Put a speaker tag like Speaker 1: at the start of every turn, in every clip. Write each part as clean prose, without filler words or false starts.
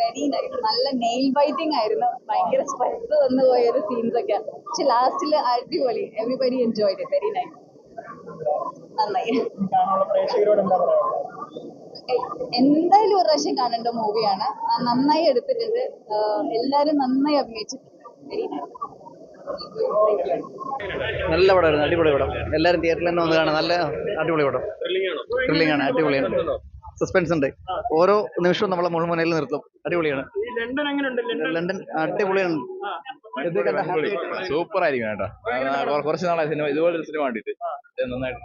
Speaker 1: Very nice. നല്ല nail biting ആയിരുന്നു. ഭയങ്കര സ്ട്രെസ് വന്നു പോയ ഒരു സീൻസ് ഒക്കെ. പക്ഷെ ലാസ്റ്റിൽ അടിപൊളി. Everybody enjoyed it. Very nice. നന്നായി. എന്തായാലും ഒരു പ്രാവശ്യം കാണേണ്ട മൂവിയാണ്. നന്നായി എടുത്തിട്ടുണ്ട്. എല്ലാരും നന്നായി അഭിനയിച്ചിട്ടുണ്ട്. Very nice.
Speaker 2: നല്ല പടമായിരുന്നു, അടിപൊളി പടം. എല്ലാവരും തിയേറ്ററിൽ തന്നെ വന്ന് കാണാൻ നല്ല അടിപൊളി പടം. ത്രില്ലിംഗ് ആണ്, അടിപൊളിയാണ്. സസ്പെൻസ് ഉണ്ട്, ഓരോ നിമിഷവും നമ്മളെ മുൾമുനയിൽ നിർത്തും. അടിപൊളിയാണ്. ലണ്ടൻ അടിപൊളിയാണ്.
Speaker 3: സൂപ്പർ ആയിരിക്കും കേട്ടോ. കുറച്ച് നാളായി സിനിമ ഇതുപോലൊരു സിനിമ കണ്ടിട്ട്. നന്നായിട്ട്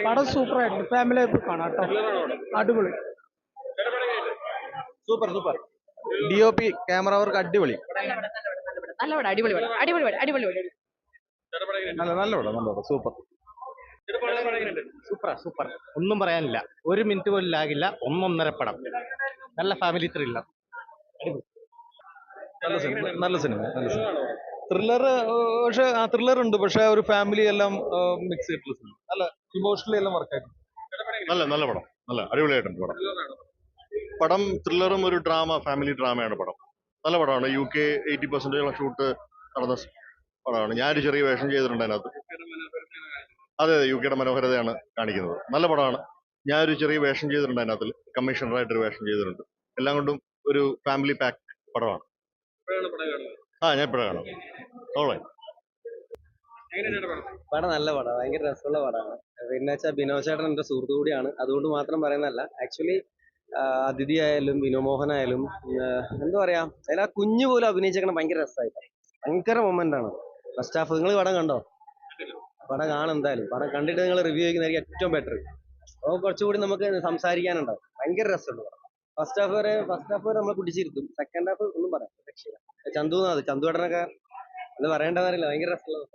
Speaker 4: പടം സൂപ്പർ ആയിട്ടുണ്ട്. ഫാമിലി ആയിട്ട് കാണാം കേട്ടോ. അടിപൊളി.
Speaker 3: Super super. DOP camera work അടിപൊളി.
Speaker 1: നല്ല പടം. അടിപൊളി പടം. അടിപൊളി പടം. അടിപൊളി പടം.
Speaker 3: നല്ല പടം. Super
Speaker 5: super. ഒന്നും പറയാനില്ല. ഒരു മിനിറ്റ് പോലും ലാഗില്ല. ഒന്നൊന്നര പടം. നല്ല ഫാമിലി ത്രില്ലർ.
Speaker 3: നല്ല സിനിമ. ത്രില്ലർ. പക്ഷെ ത്രില്ലർ ഉണ്ട്, പക്ഷെ ഒരു ഫാമിലി എല്ലാം മിക്സ് ചെയ്തിട്ടുള്ള സിനിമ. നല്ല ഇമോഷണലി എല്ലാം വർക്കായിട്ടുണ്ട്. നല്ല പടം. നല്ല അടിപൊളിയായിട്ടുണ്ട് പടം. പടം ത്രില്ലറും ഒരു ഡ്രാമ, ഫാമിലി ഡ്രാമയാണ് പടം. നല്ല പടമാണ്. UK 80% ഷൂട്ട് നടന്ന പടമാണ്. ഞാനൊരു ചെറിയ വേഷം ചെയ്തിട്ടുണ്ട് അതിനകത്ത്. അതെ, UK മനോഹരതയാണ് കാണിക്കുന്നത്. നല്ല പടമാണ്. ഞാനൊരു ചെറിയ വേഷം ചെയ്തിട്ടുണ്ട് അതിനകത്ത്. കമ്മീഷണറായിട്ടൊരു വേഷം ചെയ്തിട്ടുണ്ട്. എല്ലാം കൊണ്ടും ഒരു ഫാമിലി പാക്ക് പടമാണ്. ഞാൻ എപ്പോഴാണ് കാണാം.
Speaker 2: പടം നല്ല പടം, ഭയങ്കര രസമുള്ള പടമാണ്. പിന്നെ വെച്ചാൽ ബിനോദ് ചേട്ടൻ എൻ്റെ സുഹൃത്തു കൂടിയാണ്, അതുകൊണ്ട് മാത്രം പറയുന്നതല്ല. ആക്ച്വലി അതിഥി ആയാലും വിനോമോഹൻ ആയാലും എന്താ പറയാ, അതിൽ ആ കുഞ്ഞു പോലും അഭിനയിച്ചേക്കണം. ഭയങ്കര രസമായിട്ട്, ഭയങ്കര മൊമെന്റ് ആണ്. ഫസ്റ്റ് ഹാഫ് നിങ്ങൾ പടം കണ്ടോ? പടം കാണും എന്തായാലും. പടം കണ്ടിട്ട് നിങ്ങൾ റിവ്യൂ ചെയ്യുന്നതായിരിക്കും ഏറ്റവും ബെറ്റർ. അപ്പോൾ കുറച്ചുകൂടി നമുക്ക് സംസാരിക്കാനുണ്ടാവും. ഭയങ്കര രസമുണ്ട് പടം. ഫസ്റ്റ് ഹാഫ് വരെ നമ്മൾ പിടിച്ചിരുത്തും. സെക്കൻഡ് ഹാഫ് ഒന്നും പറയാം രക്ഷയില്ല. ചന്തുവേട്ടനൊക്കെ എന്താ പറയേണ്ടതറിയില്ല, ഭയങ്കര രസമുള്ള.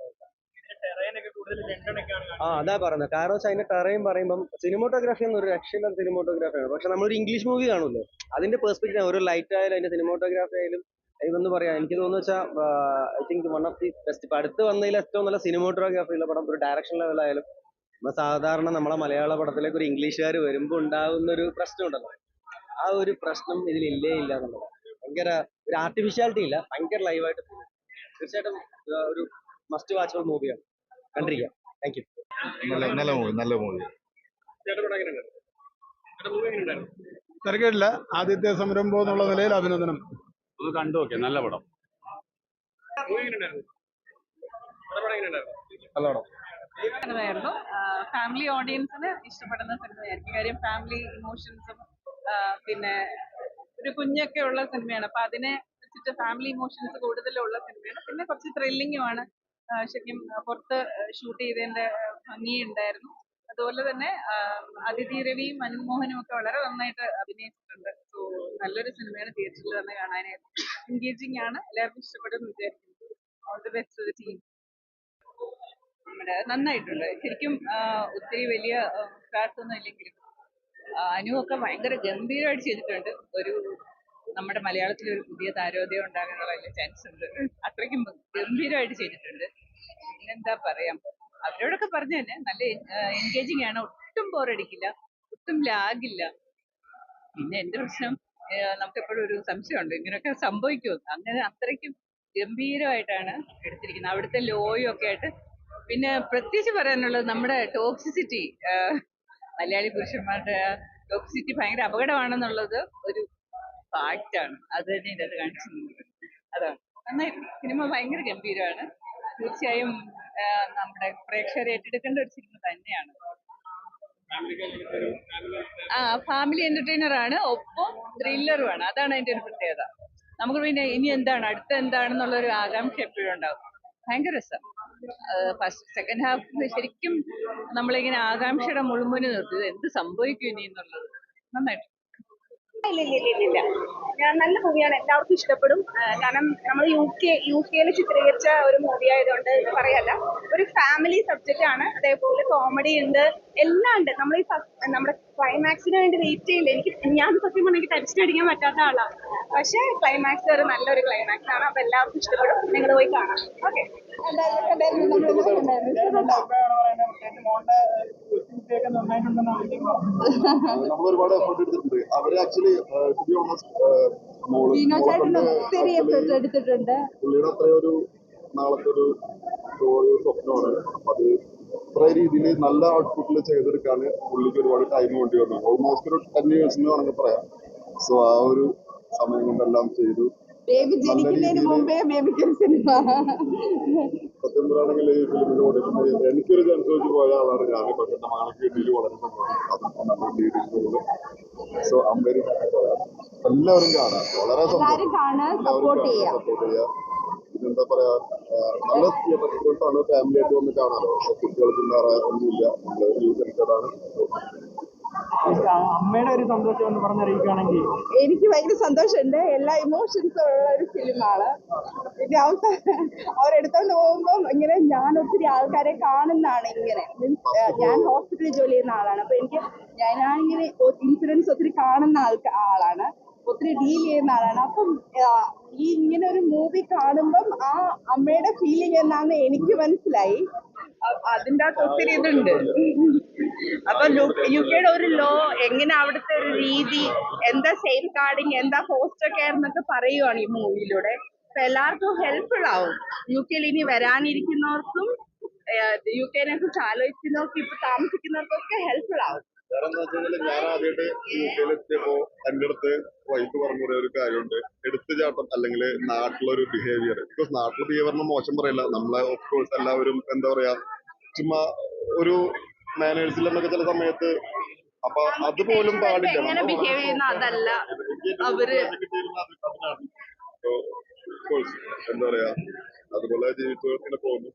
Speaker 2: അതാ പറയുന്നത്. കാരണം വെച്ചാൽ അതിന്റെ ടെറയും പറയുമ്പോൾ സിനിമോട്ടോഗ്രാഫി ഒന്നും ഒരു രക്ഷയില്ലാത്ത സിനിമോട്ടോഗ്രാഫിയാണ്. പക്ഷെ നമ്മളൊരു ഇംഗ്ലീഷ് മൂവി കാണൂല്ലോ, അതിന്റെ പെർസ്പെക്റ്റീവ്, ഒരു ലൈറ്റ് ആയാലും അതിന്റെ സിനിമോട്ടോഗ്രാഫി ആയാലും ഇതെന്ന് പറയാം. എനിക്ക് തോന്നുന്നു വെച്ചാൽ I think one of the best. ഇപ്പൊ അടുത്ത് വന്നതിൽ ഏറ്റവും നല്ല സിനിമോട്ടോഗ്രാഫി ഉള്ള പടം, ഒരു ഡയറക്ഷൻ ലെവലായാലും. സാധാരണ നമ്മളെ മലയാള പടത്തിലേക്ക് ഒരു ഇംഗ്ലീഷുകാർ വരുമ്പോൾ ഉണ്ടാകുന്ന ഒരു പ്രശ്നം ഉണ്ടല്ലോ, ആ ഒരു പ്രശ്നം ഇതിൽ ഇല്ല എന്നുള്ളത്. ഭയങ്കര ഒരു ആർട്ടിഫിഷ്യാലിറ്റി ഇല്ല, ഭയങ്കര ലൈവായിട്ട്. തീർച്ചയായിട്ടും ഒരു മസ്റ്റ് വാച്ചബിൾ മൂവിയാണ്, കണ്ടിരിക്കാം. Thank you.
Speaker 3: നല്ല മൂവി.
Speaker 4: തിരക്കില്ല. ആദ്യത്തെ സംരംഭം എന്നുള്ള നിലയിൽ അഭിനന്ദനം.
Speaker 3: ഒന്ന് കണ്ടു നോക്കിയ നല്ല പടം.
Speaker 4: നല്ല പടം.
Speaker 1: സിനിമയായിരുന്നു. ഫാമിലി ഓഡിയൻസിന് ഇഷ്ടപ്പെടുന്ന സിനിമയായിരിക്കും. കാര്യം ഫാമിലി ഇമോഷൻസും പിന്നെ ഒരു കുഞ്ഞൊക്കെ ഉള്ള സിനിമയാണ്. അപ്പൊ അതിനെ വെച്ചിട്ട് ഫാമിലി ഇമോഷൻസ് കൂടുതലുള്ള സിനിമയാണ്. പിന്നെ കുറച്ച് ത്രില്ലിങ്ങുമാണ്. ശരിക്കും പുറത്ത് ഷൂട്ട് ചെയ്തതിന്റെ ഭംഗിയുണ്ടായിരുന്നു. അതുപോലെ തന്നെ അതിഥി രവിയും മനോമോഹനും ഒക്കെ വളരെ നന്നായിട്ട് അഭിനയിച്ചിട്ടുണ്ട്. സോ നല്ലൊരു സിനിമയാണ്. തിയേറ്ററിൽ തന്നെ കാണാനായിട്ട് എൻഗേജിങ് ആണ്. എല്ലാവർക്കും ഇഷ്ടപ്പെടുമെന്ന് വിചാരിക്കുന്നു. All the best to the team. നമ്മുടെ നന്നായിട്ടുണ്ട് ശരിക്കും. ഒത്തിരി വലിയ സ്റ്റാർസ് ഒന്നും ഇല്ലെങ്കിലും അനു ഒക്കെ ഭയങ്കര ഗംഭീരമായിട്ട് ചെയ്തിട്ടുണ്ട്. ഒരു നമ്മുടെ മലയാളത്തിൽ ഒരു പുതിയ താരോദയം ഉണ്ടാകാനുള്ള വലിയ ചാൻസ് ഉണ്ട്. അത്രയ്ക്കും ഗംഭീരമായിട്ട് ചെയ്തിട്ടുണ്ട്. പിന്നെന്താ പറയാം, അവരോടൊക്കെ പറഞ്ഞു തന്നെ നല്ല എൻഗേജിങ് ആണ്. ഒട്ടും ബോറടിക്കില്ല, ഒട്ടും ലാഗില്ല. പിന്നെ എന്റെ പ്രശ്നം, നമുക്ക് എപ്പോഴും ഒരു സംശയമുണ്ട് ഇങ്ങനെയൊക്കെ സംഭവിക്കുമെന്ന്. അങ്ങനെ അത്രയ്ക്കും ഗംഭീരമായിട്ടാണ് എടുത്തിരിക്കുന്നത്. അവിടുത്തെ ലോയും ഒക്കെ ആയിട്ട്. പിന്നെ പ്രത്യേകിച്ച് പറയാനുള്ളത് നമ്മുടെ ടോക്സിസിറ്റി, മലയാളി പുരുഷന്മാരുടെ ടോക്സിസിറ്റി ഭയങ്കര അപകടമാണെന്നുള്ളത് ഒരു ഫാക്റ്റാണ്. അത് തന്നെ ഇതിനകത്ത് കാണിച്ചിട്ടുണ്ട്. അതാണ് നന്നായിരുന്നു. സിനിമ ഭയങ്കര ഗംഭീരമാണ്. തീർച്ചയായും നമ്മുടെ പ്രേക്ഷകരെ ഏറ്റെടുക്കേണ്ട ഒരു സിനിമ തന്നെയാണ്. ഫാമിലി എന്റർടൈനർ ആണ്, ഒപ്പം ത്രില്ലറുമാണ്. അതാണ് അതിന്റെ ഒരു പ്രത്യേകത. നമുക്ക് പിന്നെ ഇനി എന്താണ് അടുത്ത എന്താണെന്നുള്ള ഒരു ആകാംക്ഷ എപ്പോഴും ഉണ്ടാവും. ഭയങ്കര രസം. ഫസ്റ്റ് സെക്കൻഡ് ഹാഫ് ശരിക്കും നമ്മളിങ്ങനെ ആകാംക്ഷയുടെ മുൾമുന നിർത്തി എന്ത് സംഭവിക്കും ഇനി എന്നുള്ളത്. നന്നായിട്ട്.
Speaker 6: ഇല്ല. നല്ല മൂവിയാണ്, എല്ലാവർക്കും ഇഷ്ടപ്പെടും. കാരണം നമ്മൾ യു കെയിൽ ചിത്രീകരിച്ച ഒരു മൂവി ആയതുകൊണ്ട് ഇത് പറയല്ല. ഒരു ഫാമിലി സബ്ജക്റ്റ് ആണ്. അതേപോലെ കോമഡി ഉണ്ട്, എല്ലാം ഉണ്ട്. നമ്മൾ നമ്മുടെ ക്ലൈമാക്സിന് വേണ്ടി വെയിറ്റ് ചെയ്യില്ല. ഞാൻ സത്യം പറഞ്ഞാൽ എനിക്ക് ടെൻഷൻ അടിക്കാൻ പറ്റാത്ത ആളാണ്. പക്ഷേ ക്ലൈമാക്സ് ഒരു നല്ലൊരു ക്ലൈമാക്സ് ആണ്. അപ്പൊ എല്ലാവർക്കും ഇഷ്ടപ്പെടും. നിങ്ങൾ പോയി കാണാം. ഓക്കെ.
Speaker 7: നമ്മൾ ഒരുപാട് എഫേർട്ട് എടുത്തിട്ടുണ്ട്. അവര് ആക്ച്വലി
Speaker 6: ഒത്തിരി എഫേർട്ട് എടുത്തിട്ടുണ്ട്.
Speaker 7: പുള്ളിയുടെ അത്രയൊരു നാളത്തെ ഒരു സ്വപ്നമാണ്. അപ്പൊ അത് ഇത്ര രീതിയിൽ നല്ല ഔട്ട്പുട്ടിൽ ചെയ്തെടുക്കാൻ പുള്ളിക്ക് ഒരുപാട് ടൈം വേണ്ടി വന്നു. ഓൾമോസ്റ്റ് ഒരു 10 years എന്ന് വേണമെങ്കിൽ പറയാം. സോ ആ ഒരു സമയം കൊണ്ടെല്ലാം ചെയ്തു.
Speaker 6: ബേബി ജനിക്കുന്നതിന് മുമ്പേ ബേബിക്കൊരു സിനിമ.
Speaker 7: സത്യം പറയുകയാണെങ്കിൽ ഈ ഫിലിമിൽ ഓടിക്കുന്നത് എനിക്കൊരു ചാൻസ് വെച്ച് പോയ ആളാണ് ഞാൻ. പക്ഷെ എന്റെ മകൾക്ക് കിട്ടിയിൽ വളരെ സന്തോഷം. അതൊക്കെ നല്ല രീതിയിൽ. So I very happy. എല്ലാവരും കാണാം. വളരെ സന്തോഷം.
Speaker 6: സപ്പോർട്ട് ചെയ്യാം.
Speaker 7: പിന്നെന്താ പറയാ, നല്ല തിയേറ്റർ എക്സ്പീരിയൻസ് ആണ്. ഫാമിലി ആയിട്ട് വന്ന് കാണാലോ. കുട്ടികൾക്ക് വേറെ ഒന്നുമില്ല. നമ്മള് യൂസ് ആണ്.
Speaker 4: അമ്മയുടെ ഒരു സന്തോഷം എന്ന് പറഞ്ഞറിയിക്കുകയാണെങ്കിൽ
Speaker 6: എനിക്ക് ഭയങ്കര സന്തോഷമുണ്ട്. എല്ലാ ഇമോഷൻസും ഉള്ള ഒരു ഫിലിമാണ്. പിന്നെ അവരെടുത്തോണ്ട് പോകുമ്പോൾ ഇങ്ങനെ ഞാൻ ഒത്തിരി ആൾക്കാരെ കാണുന്നതാണ്. ഇങ്ങനെ മീൻസ് ഞാൻ ഹോസ്പിറ്റലിൽ ജോലി ചെയ്യുന്ന ആളാണ്. അപ്പൊ ഞാനിങ്ങനെ ഇൻസിഡൻസ് ഒത്തിരി കാണുന്ന ആളാണ്. ഒത്തിരി ഡീൽ ചെയ്യുന്ന ആളാണ്. അപ്പം ഈ ഇങ്ങനെ ഒരു മൂവി കാണുമ്പം ആ അമ്മയുടെ ഫീലിംഗ് എന്നാന്ന് എനിക്ക് മനസ്സിലായി. അതിൻ്റെ അകത്ത് ഒത്തിരി ഇതുണ്ട്. അപ്പൊ UK-യുടെ ഒരു ലോ, എങ്ങനെ അവിടുത്തെ ഒരു രീതി, എന്താ സേഫ് ഗാർഡിങ്, എന്താ ഫോസ്റ്റർ കെയർ എന്നൊക്കെ പറയുവാണ് ഈ മൂവിയിലൂടെ. അപ്പൊ എല്ലാവർക്കും ഹെൽപ്ഫുൾ ആവും. UK-യിൽ ഇനി വരാനിരിക്കുന്നവർക്കും UK-നെ കുറിച്ച് ആലോചിക്കുന്നവർക്കും ഇപ്പൊ താമസിക്കുന്നവർക്കൊക്കെ ഹെൽപ്ഫുൾ ആവും.
Speaker 7: വേറെ എന്താ വെച്ചാൽ ഞാൻ ആദ്യമായിട്ട് UK-യിൽ എത്തിയപ്പോ എന്റെ അടുത്ത് വൈഫ് പറഞ്ഞു ഒരു കാര്യമുണ്ട്. എടുത്തുചാട്ടം അല്ലെങ്കിൽ നാട്ടിലൊരു ബിഹേവിയർ. ബിക്കോസ് നാട്ടിലെ ബിഹേവിയറിന് മോശം പറയില്ല. നമ്മളെ ഓഫ് കോഴ്സ് എല്ലാവരും എന്താ പറയാ ചുമ്മാ ഒരു മാനേഴ്സിലെന്നൊക്കെ ചില സമയത്ത് അപ്പൊ അതുപോലും പാടില്ല.
Speaker 6: എങ്ങനെ ബിഹേവ് ചെയ്യുന്ന അതല്ല അവര്.
Speaker 7: എന്താ പറയാ, അതുപോലെ ജീവിച്ചു ഇങ്ങനെ പോകുന്നു.